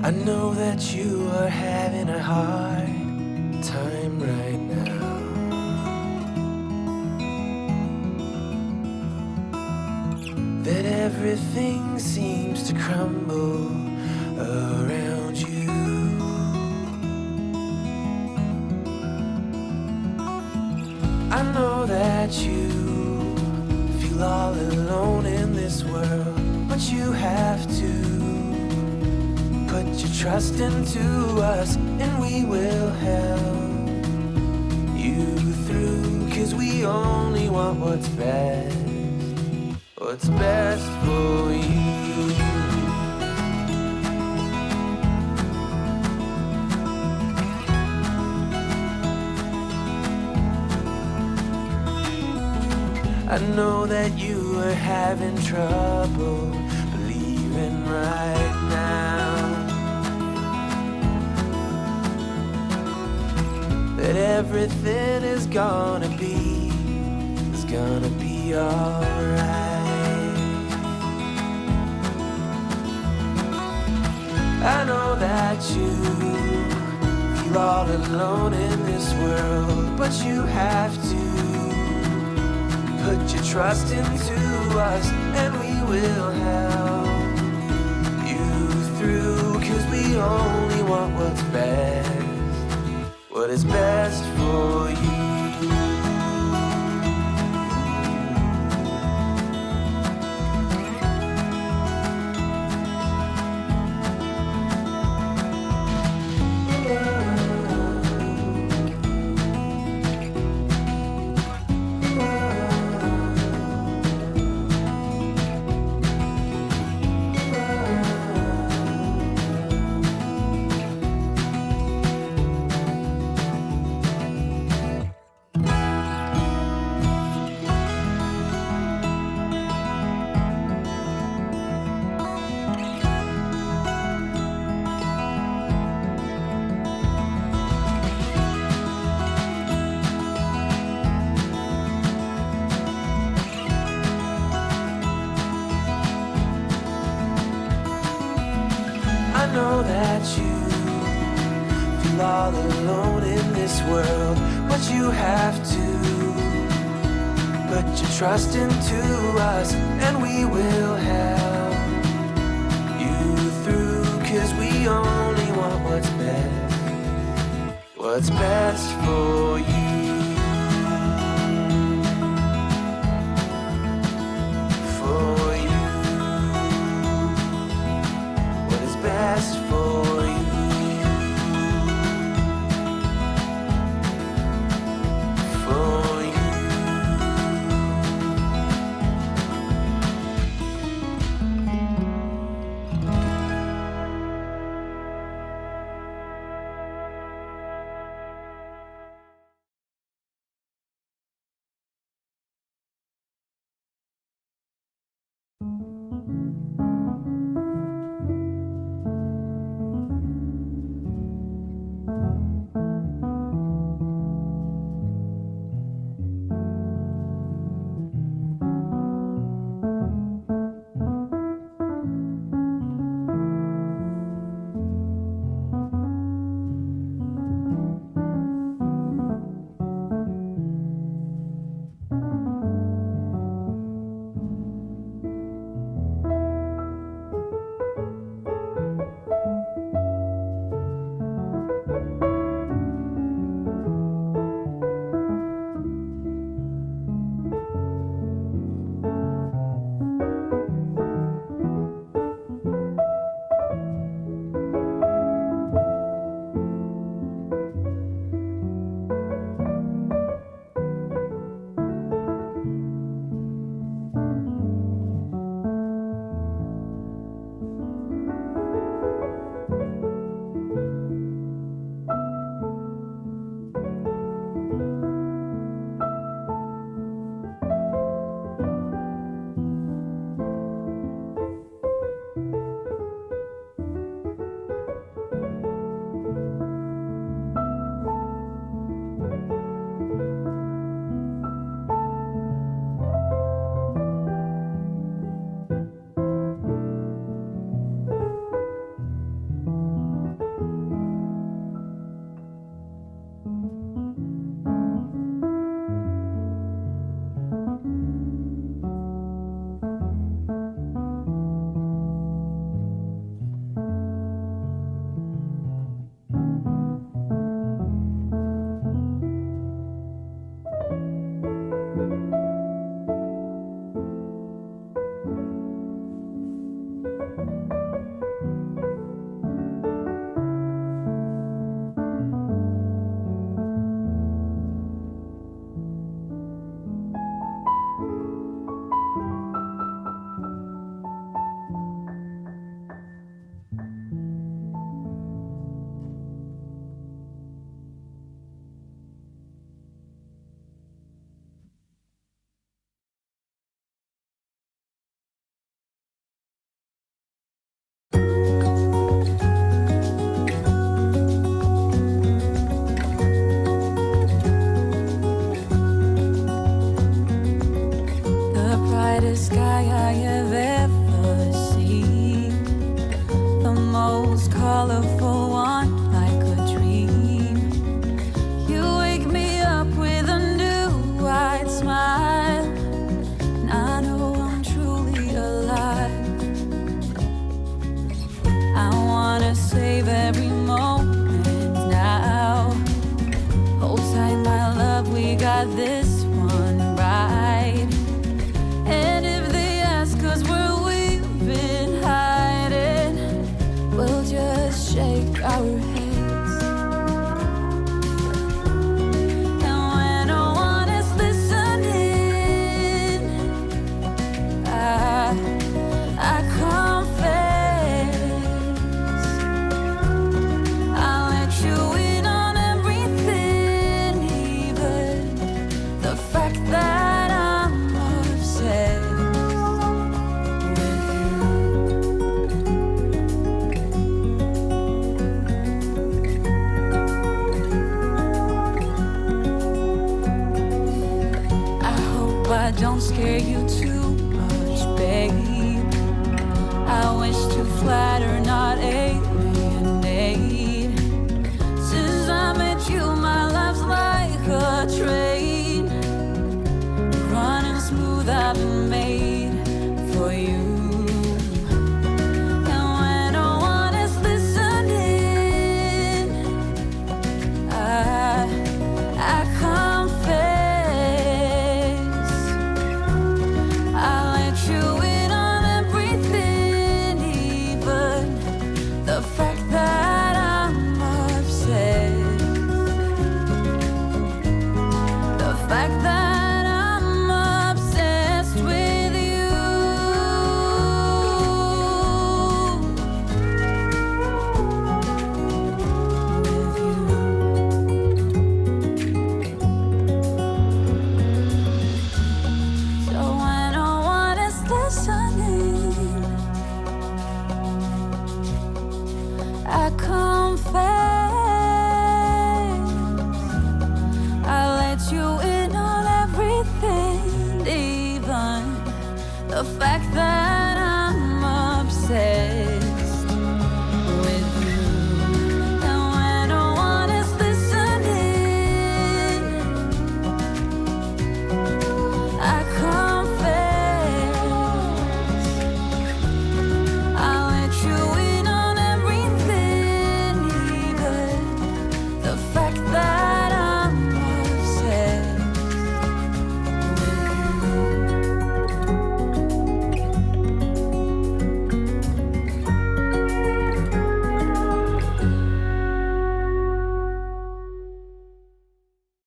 I know that you are having a hard time right now. That everything seems to crumble around you. I know that you feel all alone in this world, but you have to put your trust into us, and we will help you through, 'cause we only want what's best for you. I know that you are having trouble believing right now that everything is gonna be alright. I know that you feel all alone in this world, but you have to put your trust into us, and we will help you through, 'cause we only want what's best, what is best for you. I know that you feel all alone in this world, but you have to put your trust into us, and we will help you through, 'cause we only want what's best for you. sky I have ever seen, the most colorful one, like a dream. You wake me up with a new white smile, and I know I'm truly alive. I wanna save every moment now. Hold tight, my love, we got this one right. And if they ask us where we've been hiding, we'll just shake our heads. And when no one is listening, I confess, I'll let you in on everything, even the fact that I'm obsessed with you. I hope I don't scare you too much, babe. I wish to flatter, not alienate. Since I met you, my life's like a train, running smooth, I've been made for you. And when no one is listening, I confess, I'll let you in on everything, even the fact that I'm obsessed, the fact that I'm obsessed with you. With you. So when no one is listening, I confess, I let you in on everything, even the fact that I'm obsessed.